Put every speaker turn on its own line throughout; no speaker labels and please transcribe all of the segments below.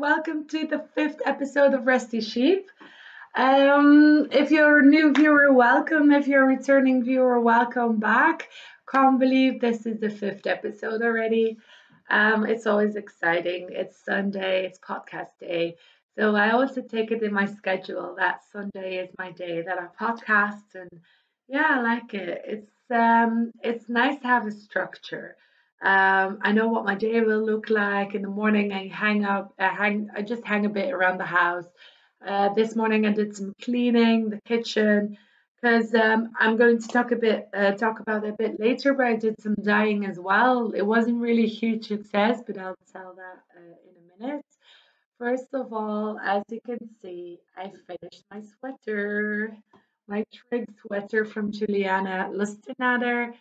welcome to the fifth episode of Rustie Sheep. If you're a new viewer, welcome. If you're a returning viewer, welcome back. Can't believe this is the fifth episode already. It's always exciting. It's Sunday, it's podcast day. So I also take it in my schedule that Sunday is my day that I podcast, and yeah, I like it. It's nice to have a structure. I know what my day will look like. In the morning, I just hang a bit around the house. This morning, I did some cleaning, the kitchen, because I'm going to talk about it a bit later. But I did some dyeing as well. It wasn't really a huge success, but I'll tell that in a minute. First of all, as you can see, I finished my sweater, my trig sweater from Juliana Lustenader.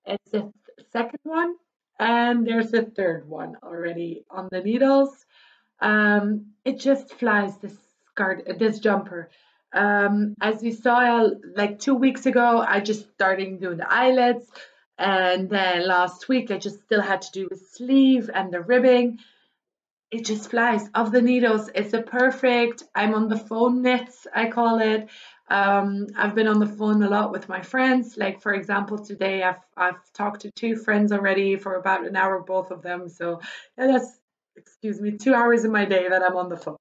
It's the second one, and there's a third one already on the needles. It just flies, this jumper. As you saw, like 2 weeks ago, I just started doing the eyelets, and then last week I just still had to do the sleeve and the ribbing. It just flies off the needles. It's a perfect, I'm on the phone knits, I call it. I've been on the phone a lot with my friends. Like for example, today I've talked to two friends already for about an hour, both of them. So yeah, that's, excuse me, 2 hours in my day that I'm on the phone.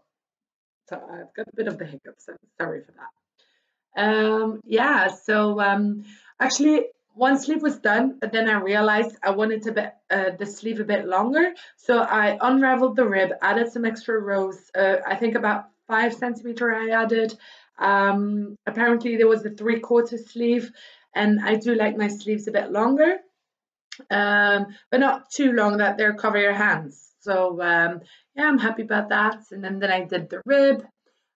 So I've got a bit of the hiccups. I'm sorry for that. Yeah, so actually one sleeve was done, but then I realized I wanted the sleeve a bit longer. So I unraveled the rib, added some extra rows. I think about 5 centimeter I added. Apparently there was a 3/4 sleeve, and I do like my sleeves a bit longer, but not too long that they'll cover your hands. So yeah, I'm happy about that. And then I did the rib.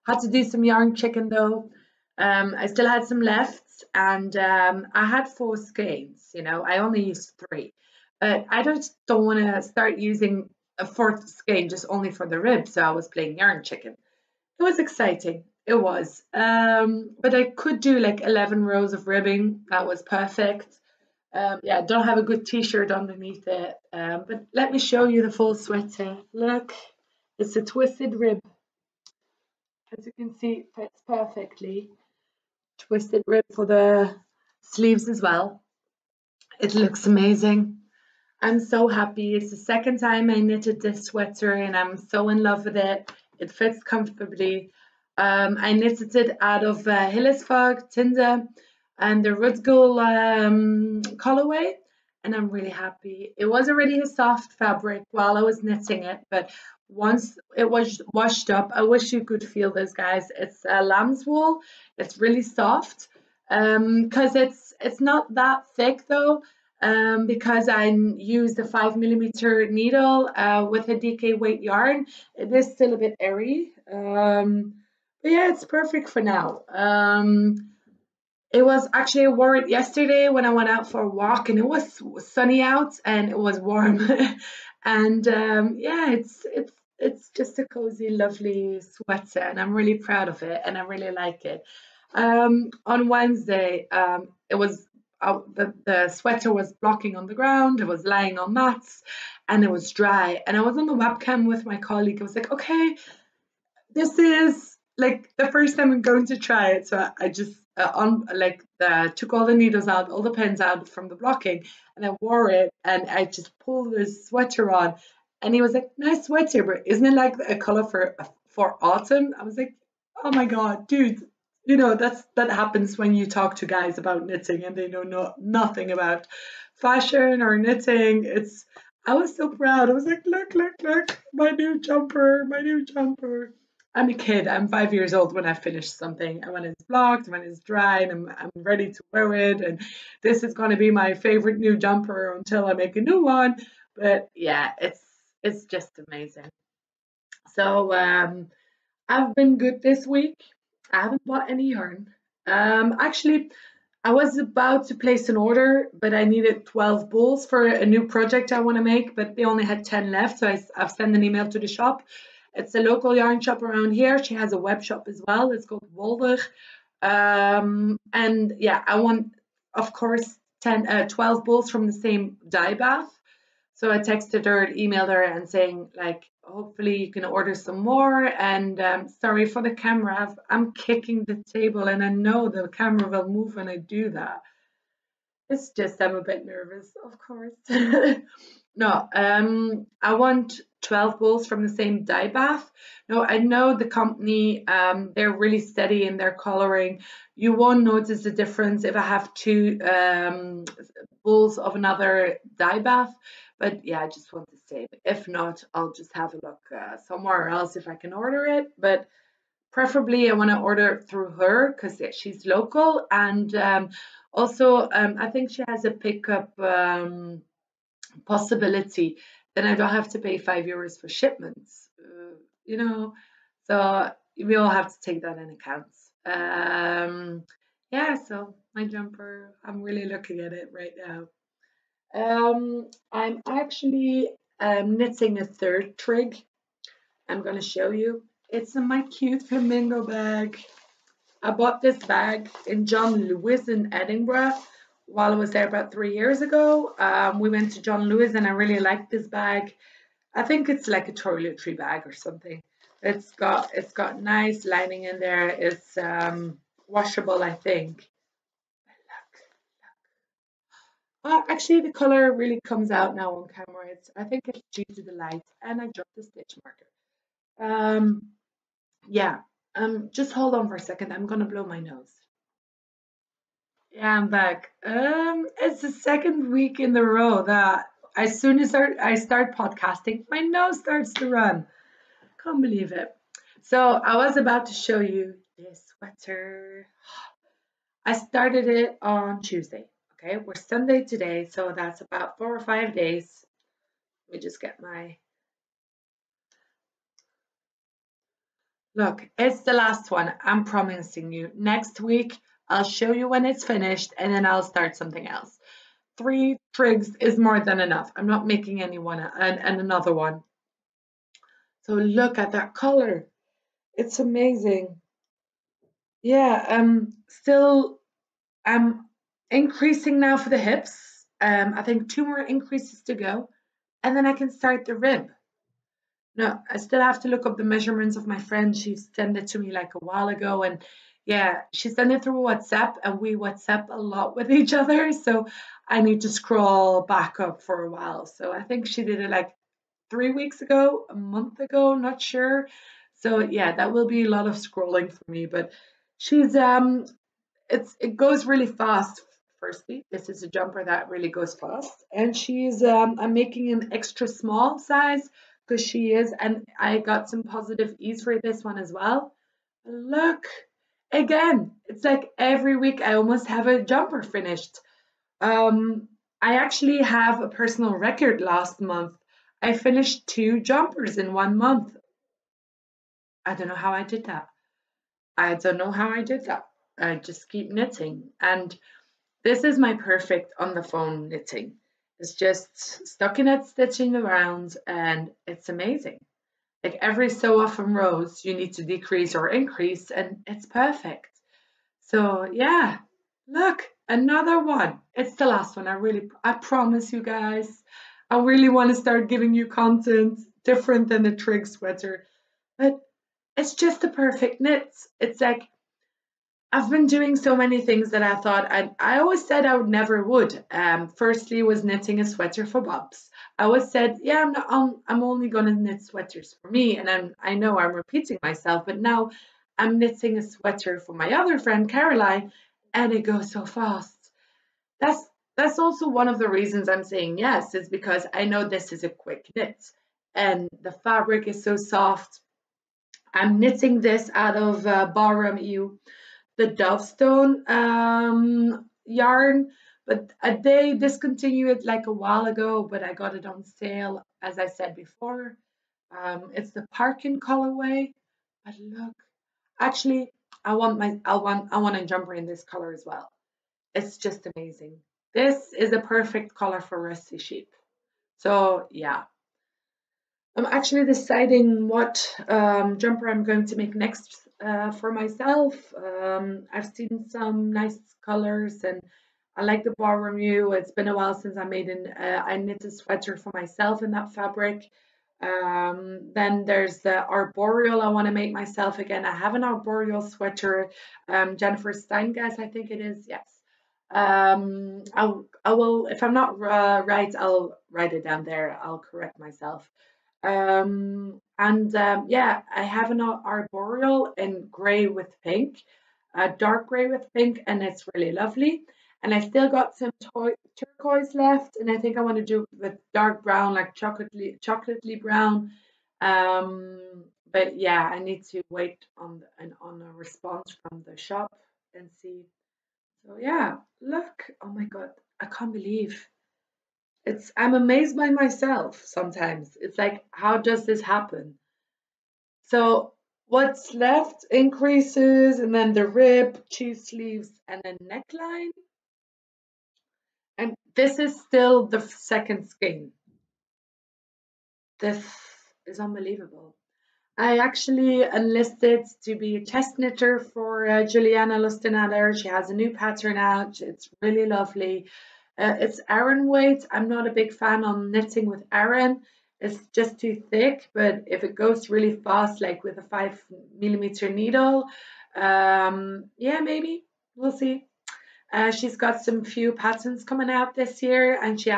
Had to do some yarn chicken though. I still had some left, and I had 4 skeins. I only used 3, but I just don't want to start using a fourth skein just only for the rib. So I was playing yarn chicken. It was exciting. It was, but I could do like 11 rows of ribbing. That was perfect. Yeah, don't have a good t-shirt underneath it, but let me show you the full sweater. Look, it's a twisted rib. As you can see, it fits perfectly. Twisted rib for the sleeves as well. It looks amazing. I'm so happy. It's the second time I knitted this sweater, and I'm so in love with it. It fits comfortably. I knitted it out of Hillesfog, Tinder, and the Rudgul colorway, and I'm really happy. It was already a soft fabric while I was knitting it, but once it was washed up, I wish you could feel this, guys. It's lamb's wool. It's really soft, because it's not that thick though, because I used a 5 millimeter needle with a DK weight yarn. It is still a bit airy, but yeah, it's perfect for now. It was actually, I wore it yesterday when I went out for a walk, and it was sunny out and it was warm. And yeah, it's just a cozy, lovely sweater, and I'm really proud of it, and I really like it. On Wednesday, it was the sweater was blocking on the ground. It was lying on mats, and it was dry. And I was on the webcam with my colleague. I was like, okay, this is like the first time I'm going to try it. So I just took all the needles out, all the pins out from the blocking, and I wore it, and I just pulled this sweater on, and he was like, nice sweater, but isn't it like a color for autumn? I was like, oh my god, dude, that happens when you talk to guys about knitting and they know nothing about fashion or knitting. I was so proud. I was like, look, look, look, my new jumper, my new jumper. I'm a kid. I'm 5 years old when I finish something, and when it's blocked, when it's dry, and I'm ready to wear it. And this is going to be my favorite new jumper until I make a new one. But yeah, it's just amazing. So I've been good this week. I haven't bought any yarn. Actually, I was about to place an order, but I needed 12 bulls for a new project I want to make, but they only had 10 left, so I've sent an email to the shop. It's a local yarn shop around here. She has a web shop as well. It's called Wolder. And yeah, I want, of course, 12 bulls from the same dye bath. So I texted her, emailed her, and saying like, hopefully you can order some more. And sorry for the camera. I'm kicking the table, and I know the camera will move when I do that. It's just I'm a bit nervous, of course. No, I want 12 bowls from the same dye bath. No, I know the company, they're really steady in their coloring. You won't notice the difference if I have two bowls of another dye bath. But yeah, I just want the same. If not, I'll just have a look somewhere else if I can order it. But preferably, I want to order through her because she's local. And also, I think she has a pickup possibility, then I don't have to pay €5 for shipments, you know. So we all have to take that in account. Yeah, so my jumper, I'm really looking at it right now. I'm actually knitting a third trig. I'm going to show you. It's in my cute flamingo bag. I bought this bag in John Lewis in Edinburgh while I was there about 3 years ago. We went to John Lewis and I really liked this bag. I think it's like a toiletry bag or something. It's got nice lining in there. It's washable, I think. Actually, the color really comes out now on camera. I think it's due to the light, and I dropped the stitch marker. Yeah. Just hold on for a second. I'm gonna blow my nose. Yeah, I'm back. It's the second week in a row that as soon as I start podcasting, my nose starts to run. Can't believe it. So I was about to show you this sweater. I started it on Tuesday. Okay, we're Sunday today, so that's about 4 or 5 days. Let me just get my look. It's the last one. I'm promising you. Next week, I'll show you when it's finished, and then I'll start something else. 3 trigs is more than enough. I'm not making anyone and another one. So look at that color. It's amazing. Yeah, still I'm increasing now for the hips. I think 2 more increases to go, and then I can start the rib. No, I still have to look up the measurements of my friend. She sent it to me like a while ago, and yeah, she sent it through WhatsApp, and we WhatsApp a lot with each other. So I need to scroll back up for a while. So I think she did it like 3 weeks ago, a month ago, not sure. So yeah, that will be a lot of scrolling for me. But she's it goes really fast. Firstly, this is a jumper that really goes fast, and I'm making an extra small size because she is, and I got some positive ease for this one as well. Look, again, it's like every week I almost have a jumper finished. Um, I actually have a personal record last month. I finished 2 jumpers in 1 month. I don't know how I did that. I don't know how I did that. I just keep knitting, and this is my perfect on the phone knitting. It's just stockinette stitching around, and it's amazing. Like every so often rows, you need to decrease or increase, and it's perfect. So yeah, look, another one. It's the last one. I promise you guys, I really want to start giving you content different than the trig sweater. But it's just the perfect knit. It's like I've been doing so many things that I thought I always said I would never would. Firstly was knitting a sweater for Bobs. I always said, yeah, I'm only gonna knit sweaters for me, and I know I'm repeating myself, but now I'm knitting a sweater for my other friend Caroline, and it goes so fast. That's that's also one of the reasons I'm saying yes, is because I know this is a quick knit, and the fabric is so soft. I'm knitting this out of Ballroom EU, the Dovestone yarn, but they discontinued it like a while ago, but I got it on sale, as I said before. It's the Parkin colorway, but look, actually, I want a jumper in this color as well. It's just amazing. This is a perfect color for Rustie Sheep. So yeah, I'm actually deciding what jumper I'm going to make next for myself. I've seen some nice colors, and I like the ballroom U. It's been a while since I knit a sweater for myself in that fabric. Then there's the arboreal I want to make myself again. I have an arboreal sweater, Jennifer Steingas, I think it is. Yes. I will, if I'm not right, I'll write it down there. I'll correct myself. Yeah, I have an arboreal in gray with pink, dark gray with pink, and it's really lovely. And I still got some turquoise left, and I think I want to do it with dark brown, like chocolatey brown. But yeah, I need to wait on a response from the shop and see. So yeah, look, oh my God, I can't believe I'm amazed by myself sometimes. It's like, how does this happen? So what's left increases, and then the rib, two sleeves, and then neckline. And this is still the second skein. This is unbelievable. I actually enlisted to be a test knitter for Juliana Lustinader. She has a new pattern out. It's really lovely. It's Aran weight. I'm not a big fan on knitting with Aran. It's just too thick, but if it goes really fast, like with a 5 mm needle, yeah, maybe. We'll see. She's got some few patterns coming out this year, and she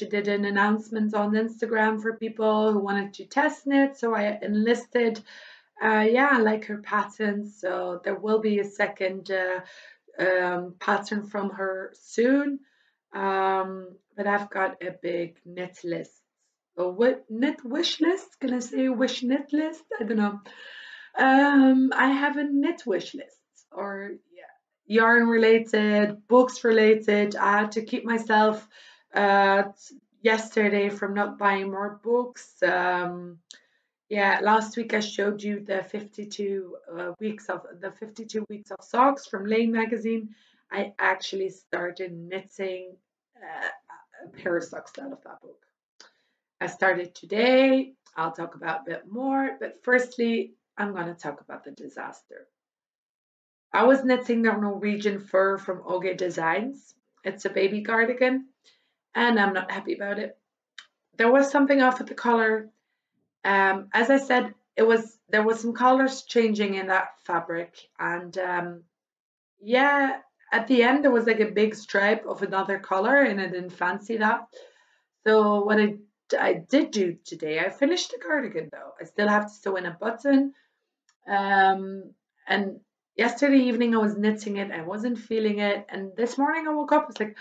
did an announcement on Instagram for people who wanted to test knit. So I enlisted. Yeah, I like her patterns. So there will be a second pattern from her soon. But I've got a big knit list. Knit wish list? Can I say wish knit list? I don't know. I have a knit wish list, or yeah, yarn related, books related. I had to keep myself yesterday from not buying more books. Yeah, last week I showed you the 52 weeks of socks from Lane magazine. I actually started knitting a pair of socks out of that book. I started today. I'll talk about a bit more, but firstly, I'm going to talk about the disaster. I was knitting the Norwegian fur from Oge Designs. It's a baby cardigan, and I'm not happy about it. There was something off with the color. As I said, there was some colors changing in that fabric, and yeah, at the end there was like a big stripe of another color, and I didn't fancy that. So what I did do today, I finished the cardigan though. I still have to sew in a button. And yesterday evening I was knitting it. I wasn't feeling it. And this morning I woke up, I was like,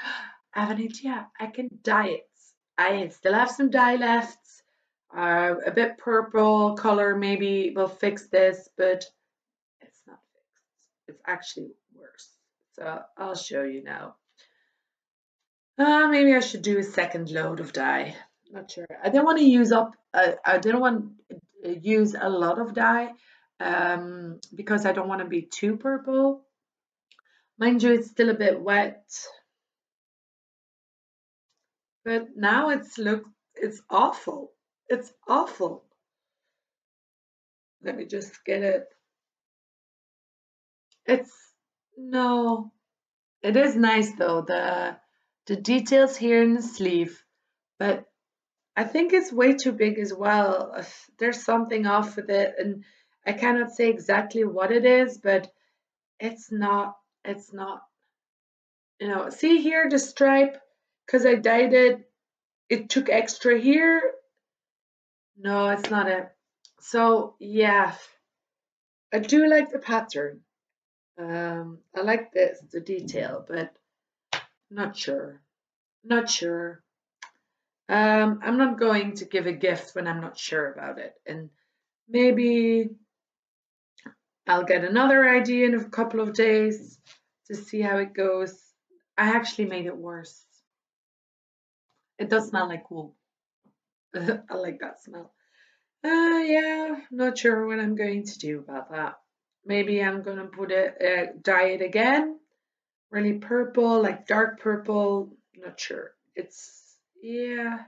I have an idea. I can dye it. I still have some dye left. A bit purple color maybe will fix this, but it's not fixed. It's actually worse. So I'll show you now. Maybe I should do a second load of dye. Not sure. I didn't want to use up. I didn't want to use a lot of dye because I don't want to be too purple. Mind you, it's still a bit wet, but now it's awful. It's awful. Let me just get it. It's no. It is nice though. The details here in the sleeve, but I think it's way too big as well. There's something off with it, and I cannot say exactly what it is, but it's not. It's not. See here the stripe, because I dyed it. It took extra here. No, it's not it. So yeah, I do like the pattern. I like the detail, but not sure. Not sure. I'm not going to give a gift when I'm not sure about it, and maybe I'll get another idea in a couple of days to see how it goes. I actually made it worse. It does smell like wool. I like that smell. Yeah, not sure what I'm going to do about that. Maybe I'm gonna dye it again, really purple, like dark purple. Not sure. Yeah.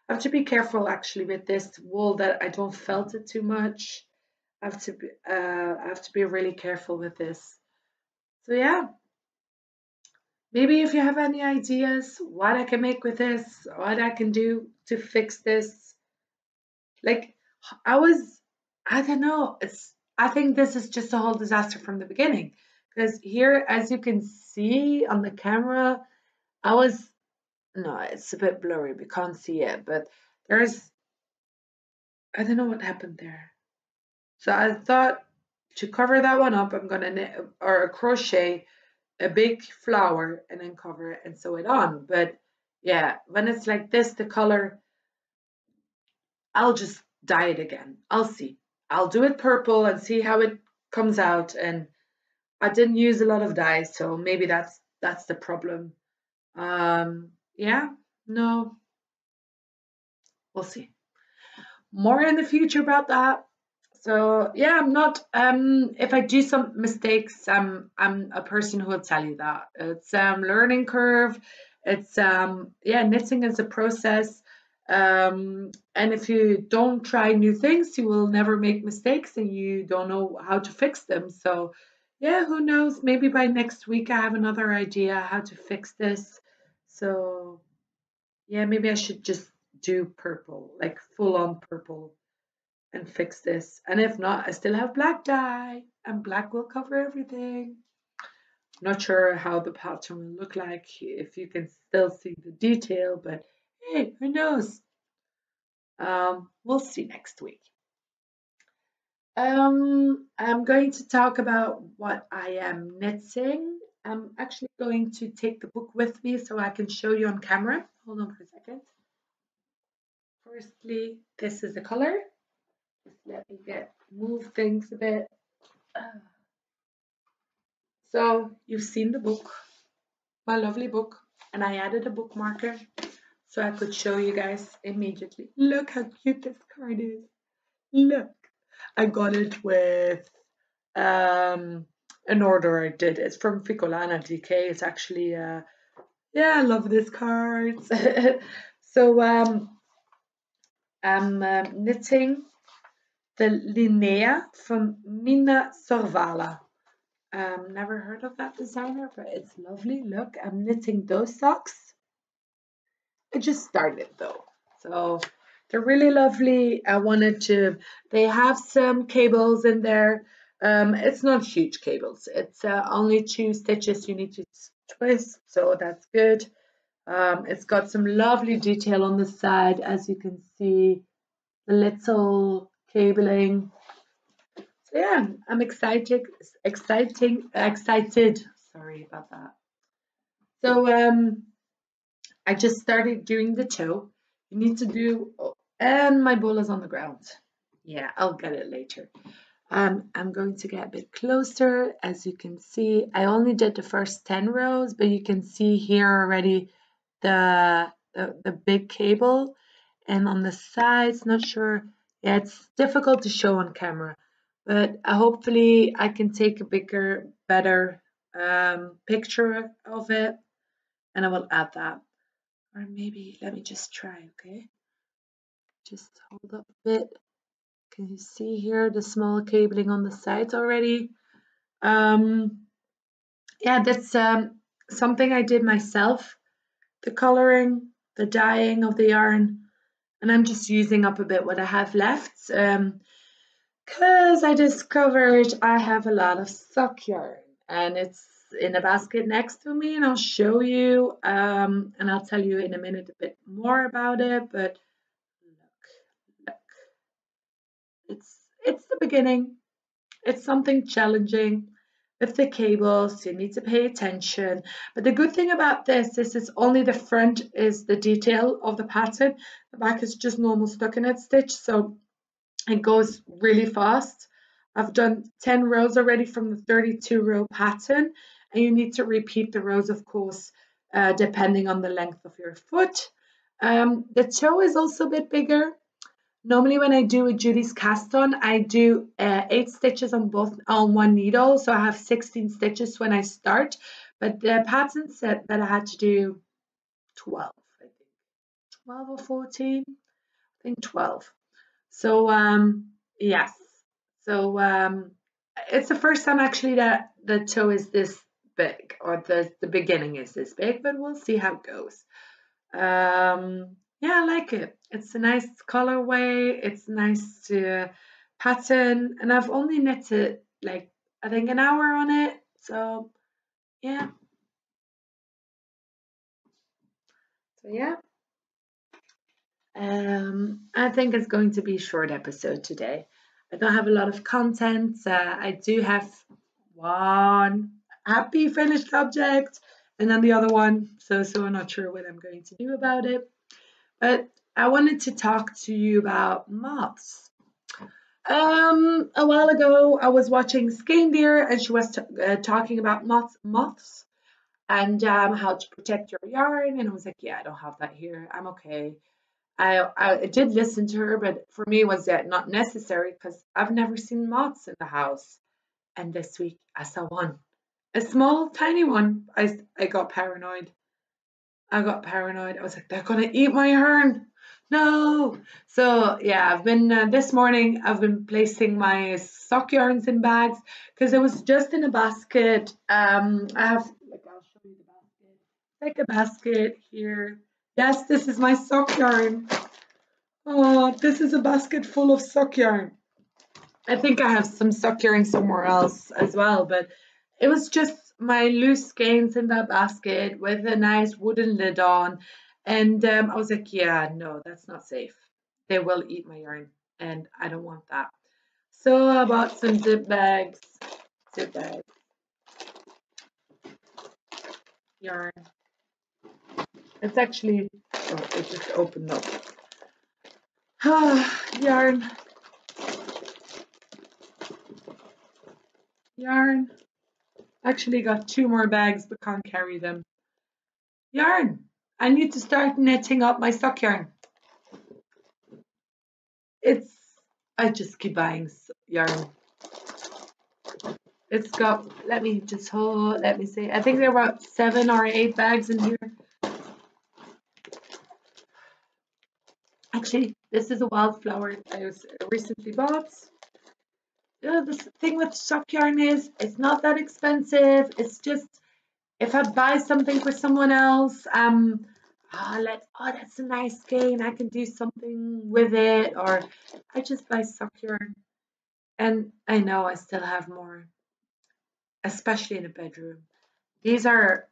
I have to be careful actually with this wool that I don't felt it too much. I have to be really careful with this. So yeah, maybe if you have any ideas what I can make with this, what I can do to fix this, Like I don't know. I think this is just a whole disaster from the beginning. Because here, as you can see on the camera, I was no, it's a bit blurry. We can't see it, but there's I don't know what happened there. So I thought to cover that one up, I'm gonna knit or crochet a big flower and then cover it and sew it on. But yeah, when it's like this, the color, I'll just dye it again. I'll see. I'll do it purple and see how it comes out. And I didn't use a lot of dyes, so maybe that's the problem. Yeah, no, we'll see. More in the future about that. So yeah, I'm not if I do some mistakes, I'm a person who will tell you that. It's learning curve. It's yeah, knitting is a process. And if you don't try new things, you will never make mistakes and you don't know how to fix them. So yeah, who knows? Maybe by next week I have another idea how to fix this. So yeah, maybe I should just do purple, like full on purple and fix this. And if not, I still have black dye and black will cover everything. Not sure how the pattern will look like, if you can still see the detail, but hey, who knows? We'll see next week. I'm going to talk about what I am knitting. I'm actually going to take the book with me so I can show you on camera. Hold on for a second. Firstly, this is the color. Just let me move things a bit. So you've seen the book, my lovely book, and I added a bookmarker so I could show you guys immediately. Look how cute this card is. Look, I got it with an order I did. It's from Ficolana DK. It's actually yeah, I love this card. So I'm knitting the Linnea from Mina Sorvala. Never heard of that designer, but it's lovely. Look, I'm knitting those socks. I just started though, so they're really lovely. They have some cables in there. It's not huge cables. It's only 2 stitches you need to twist, so that's good. It's got some lovely detail on the side, as you can see, the little cabling. So yeah, I'm excited. Sorry about that. So I just started doing the toe. You need to do, oh, and my ball is on the ground. Yeah, I'll get it later. I'm going to get a bit closer. As you can see, I only did the first 10 rows, but you can see here already the big cable. And on the sides, not sure. Yeah, it's difficult to show on camera, but hopefully I can take a better picture of it, and I will add that. Or maybe let me just try, okay? Just hold up a bit. Can you see here the small cabling on the sides already? Yeah, that's something I did myself. The coloring, the dyeing of the yarn, and I'm just using up a bit what I have left. Because I discovered I have a lot of sock yarn and it's in a basket next to me, and I'll show you and I'll tell you in a minute a bit more about it. But look, it's the beginning. It's something challenging with the cables. You need to pay attention. But the good thing about this is only the front is the detail of the pattern. The back is just normal stockinette stitch, so it goes really fast. I've done 10 rows already from the 32 row pattern, and you need to repeat the rows, of course, depending on the length of your foot. The toe is also a bit bigger. Normally when I do a Judy's cast on, I do 8 stitches on one needle, so I have 16 stitches when I start, but the pattern said that I had to do 12, I think 12 or 14, I think 12. So yes, so it's the first time actually that the toe is this big, or the beginning is this big, but we'll see how it goes. Yeah, I like it. It's a nice colorway. It's nice to pattern, and I've only knitted like I think an hour on it. So yeah, so yeah. I think it's going to be a short episode today. I don't have a lot of content. I do have one happy finished object, and then the other one. So I'm not sure what I'm going to do about it. But I wanted to talk to you about moths. A while ago, I was watching Skein Deer, and she was talking about moths, and how to protect your yarn. And I was like, yeah, I don't have that here. I'm okay. I did listen to her, but for me, was that not necessary because I've never seen moths in the house. And this week, I saw one, a small, tiny one. I got paranoid. I got paranoid. I was like, they're gonna eat my yarn. No. So yeah, I've been this morning. I've been placing my sock yarns in bags because it was just in a basket. I have like I'll show you the basket. Like a basket here. Yes, this is my sock yarn. Oh, this is a basket full of sock yarn. I think I have some sock yarn somewhere else as well, but it was just my loose skeins in that basket with a nice wooden lid on. And I was like, yeah, no, that's not safe. They will eat my yarn, and I don't want that. So I bought some zip bags, yarn. It's actually, oh, it just opened up. Yarn, yarn. Actually got two more bags, but can't carry them. Yarn. I need to start knitting up my sock yarn. It's I just keep buying yarn. It's got let me see. I think there are about 7 or 8 bags in here. Actually, this is a wildflower I recently bought. The thing with sock yarn is it's not that expensive. It's just if I buy something for someone else, that's a nice skein. I can do something with it, or I just buy sock yarn. And I know I still have more, especially in a bedroom. These are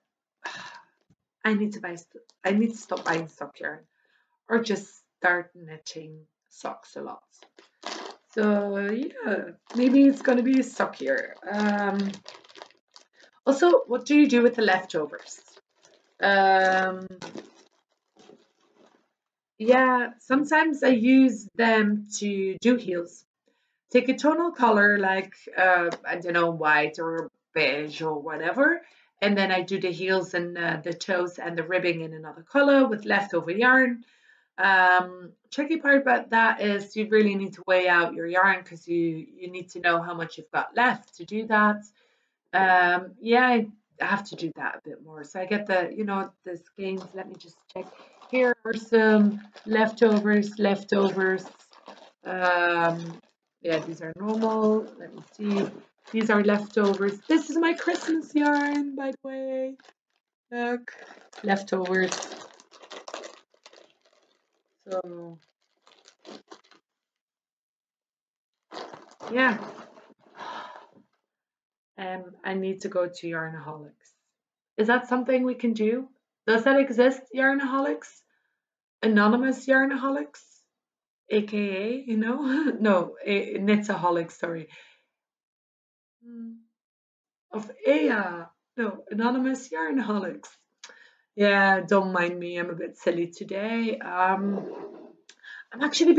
I need to buy. I need to stop buying sock yarn, or just start knitting socks a lot. So yeah, maybe it's gonna be a sock year. Also, what do you do with the leftovers? Um, yeah, sometimes I use them to do heels. Take a tonal color like I don't know, white or beige or whatever, and then I do the heels and the toes and the ribbing in another color with leftover yarn. Tricky part about that is you really need to weigh out your yarn because you need to know how much you've got left to do that. Yeah, I have to do that a bit more. So I get the skeins. Let me just check. Here are some leftovers. Um, yeah, these are normal. Let me see. These are leftovers. This is my Christmas yarn, by the way. Look, leftovers. So yeah, I need to go to Yarnaholics. Is that something we can do? Does that exist, Yarnaholics? Anonymous Yarnaholics? AKA, no, Knitsaholics, sorry. Of Aya. No, Anonymous Yarnaholics. Yeah, don't mind me. I'm a bit silly today. I'm actually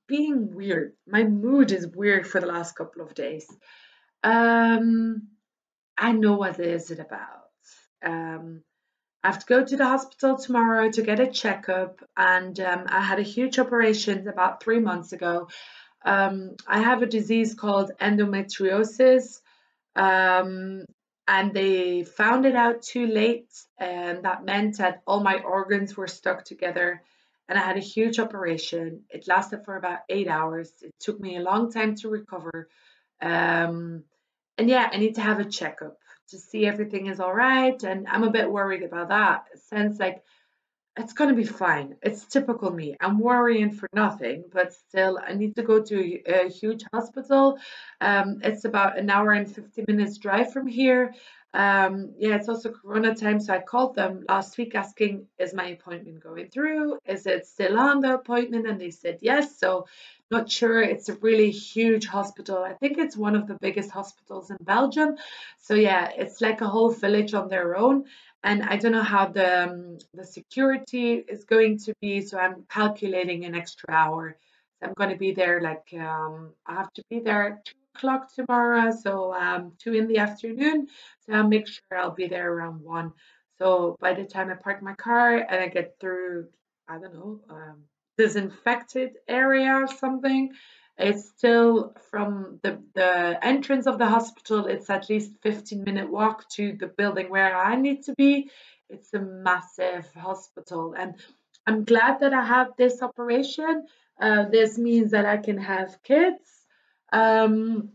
being weird. My mood is weird for the last couple of days. Um, I know what is it about. Um, I have to go to the hospital tomorrow to get a checkup, and I had a huge operation about 3 months ago. I have a disease called endometriosis, um, and they found it out too late, and that meant that all my organs were stuck together. And I had a huge operation. It lasted for about 8 hours. It took me a long time to recover. Um, and yeah, I need to have a checkup to see everything is all right. And I'm a bit worried about that since like it's going to be fine. It's typical me. I'm worrying for nothing, but still, I need to go to a huge hospital. It's about an hour and 50 minutes drive from here. Yeah, it's also Corona time, so I called them last week asking, is my appointment going through? Is it still on the appointment? And they said yes. So, not sure. It's a really huge hospital. I think it's one of the biggest hospitals in Belgium. So, yeah, it's like a whole village on their own, and I don't know how the security is going to be, so I'm calculating an extra hour. So I'm going to be there like I have to be there at 2 o'clock tomorrow, so 2 in the afternoon. So I'll make sure I'll be there around 1. So by the time I park my car and I get through, I don't know, disinfected area or something, it's still from the entrance of the hospital, it's at least 15-minute walk to the building where I need to be. It's a massive hospital, and I'm glad that I have this operation. This means that I can have kids. Um,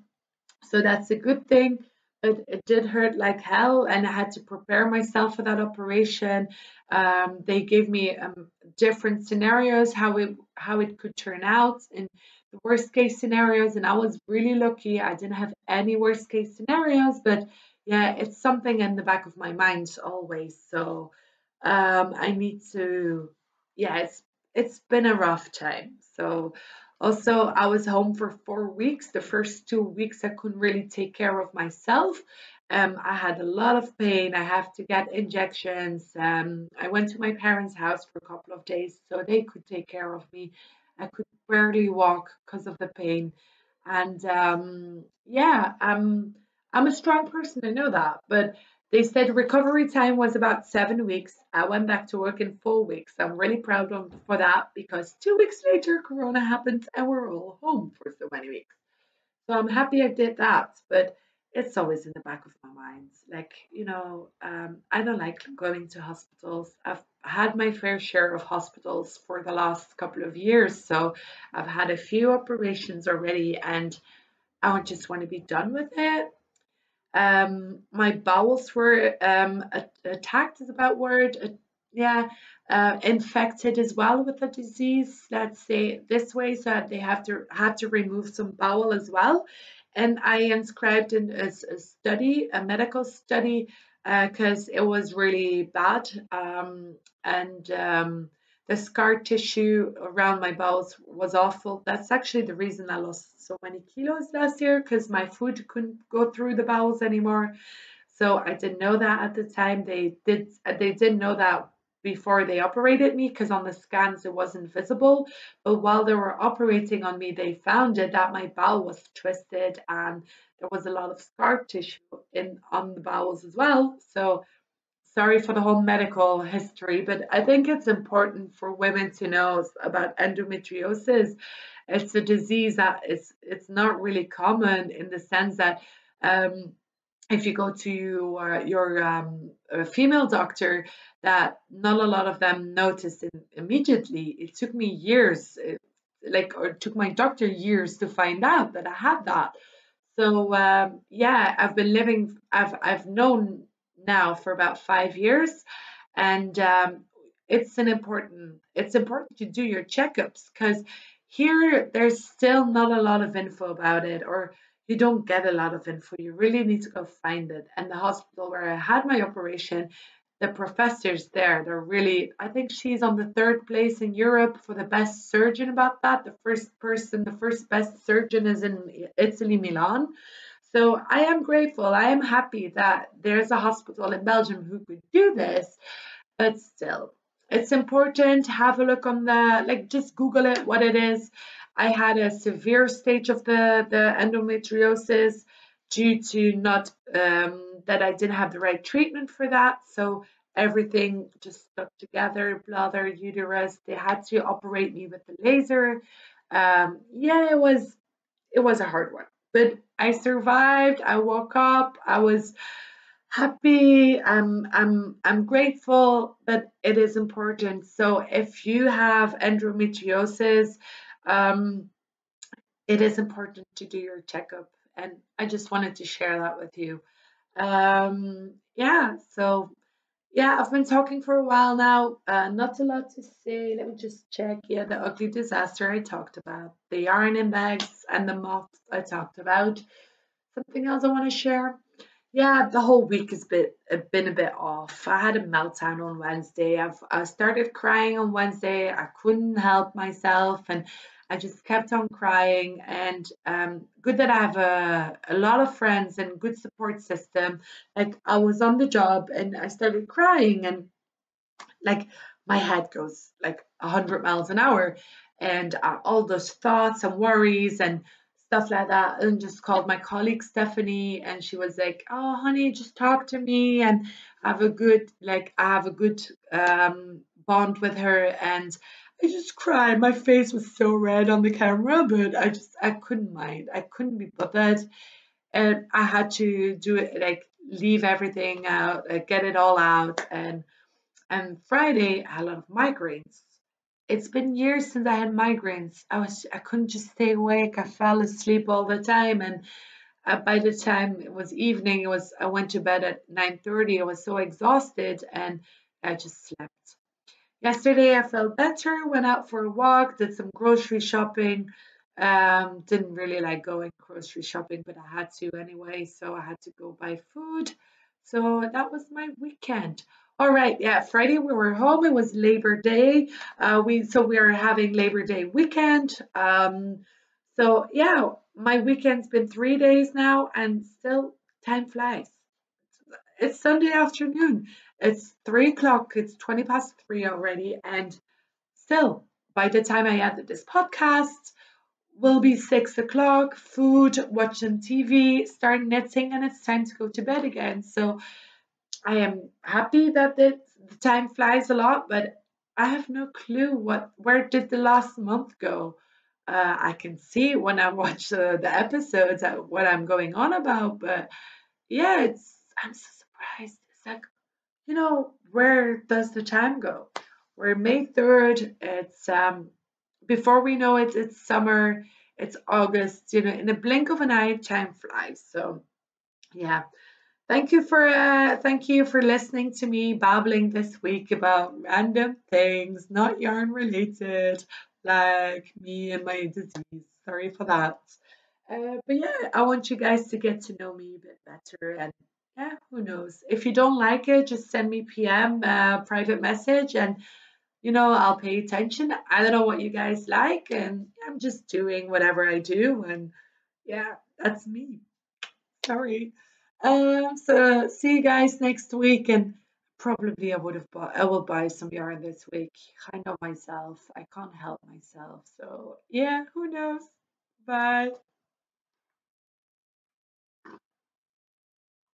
so that's a good thing. It did hurt like hell, and I had to prepare myself for that operation. They gave me different scenarios how it could turn out in the worst case scenarios, and I was really lucky. I didn't have any worst case scenarios, but yeah, it's something in the back of my mind always. So I need to, yeah, it's been a rough time. So also, I was home for 4 weeks. The first 2 weeks, I couldn't really take care of myself. I had a lot of pain. I have to get injections. I went to my parents' house for a couple of days so they could take care of me. I could barely walk because of the pain. And yeah, I'm a strong person. I know that, but they said recovery time was about 7 weeks. I went back to work in 4 weeks. I'm really proud of for that because 2 weeks later, Corona happened and we're all home for so many weeks. So I'm happy I did that, but it's always in the back of my mind. Like, I don't like going to hospitals. I've had my fair share of hospitals for the last couple of years. So I've had a few operations already and I just want to be done with it. My bowels were attacked is about word. Yeah, infected as well with the disease. Let's say this way, so they had to remove some bowel as well. And I inscribed in a study, a medical study, because it was really bad. And the scar tissue around my bowels was awful. That's actually the reason I lost so many kilos last year because my food couldn't go through the bowels anymore. So I didn't know that at the time. They didn't know that before they operated me because on the scans it wasn't visible. But while they were operating on me, they found it that my bowel was twisted and there was a lot of scar tissue in on the bowels as well. So sorry for the whole medical history, but I think it's important for women to know about endometriosis. It's a disease that it's not really common in the sense that um, if you go to your female doctor, that not a lot of them notice it immediately. It took me years, or it took my doctor years to find out that I had that. So yeah, I've known now for about 5 years, and it's important to do your checkups because here there's still not a lot of info about it, or you don't get a lot of info. You really need to go find it. And the hospital where I had my operation, the professors there, they're really, I think she's on the third place in Europe for the best surgeon about that. The first best surgeon is in Italy, Milan. So I am grateful. I am happy that there's a hospital in Belgium who could do this, but still, it's important to have a look on just Google it, what it is. I had a severe stage of the endometriosis due to not that I didn't have the right treatment for that. So everything just stuck together, bladder, uterus. They had to operate me with the laser. Yeah, it was a hard one, but I survived. I woke up. I was happy. I'm grateful, but it is important. So if you have endometriosis, um, it is important to do your checkup, and I just wanted to share that with you. Yeah, so Yeah, I've been talking for a while now. Not a lot to say. Let me just check. Yeah, the ugly disaster I talked about, the yarn in bags and the moths I talked about. Something else I want to share. Yeah, the whole week has been a bit off. I had a meltdown on Wednesday. I started crying on Wednesday. I couldn't help myself, and I just kept on crying. And good that I have a lot of friends and good support system. Like I was on the job and I started crying, and like my head goes like 100 miles an hour, and all those thoughts and worries and stuff like that, and just called my colleague Stephanie, and she was like, oh honey, just talk to me, and I have a good bond with her. And I just cried. My face was so red on the camera, but I couldn't mind. I couldn't be bothered, and I had to do it, like leave everything out, get it all out. And Friday, I had a lot of migraines. It's been years since I had migraines. I couldn't just stay awake. I fell asleep all the time, and by the time it was evening, I went to bed at 9:30. I was so exhausted, and I just slept. Yesterday I felt better, went out for a walk, did some grocery shopping. Didn't really like going grocery shopping, but I had to anyway, so I had to go buy food. So that was my weekend. All right, yeah, Friday we were home. It was Labor Day. We are having Labor Day weekend. So yeah, my weekend's been 3 days now, and still time flies. It's Sunday afternoon. It's 3 o'clock. It's 20 past 3 already. And still, by the time I edit this podcast, will be 6 o'clock, food, watching TV, start knitting, and it's time to go to bed again. So I am happy that the time flies a lot, but I have no clue where did the last month go. I can see when I watch the episodes what I'm going on about, but yeah, I'm so surprised. It's like, where does the time go? We're May 3rd. It's before we know it, it's summer, it's August, in a blink of an eye, time flies. So yeah. Thank you for listening to me babbling this week about random things, not yarn related, like me and my disease. Sorry for that. But yeah, I want you guys to get to know me a bit better, and yeah, who knows? If you don't like it, just send me PM, private message, and I'll pay attention. I don't know what you guys like, and I'm just doing whatever I do, and yeah, that's me. Sorry. So see you guys next week, and probably I will buy some yarn this week. I know myself. I can't help myself. So yeah, who knows? Bye.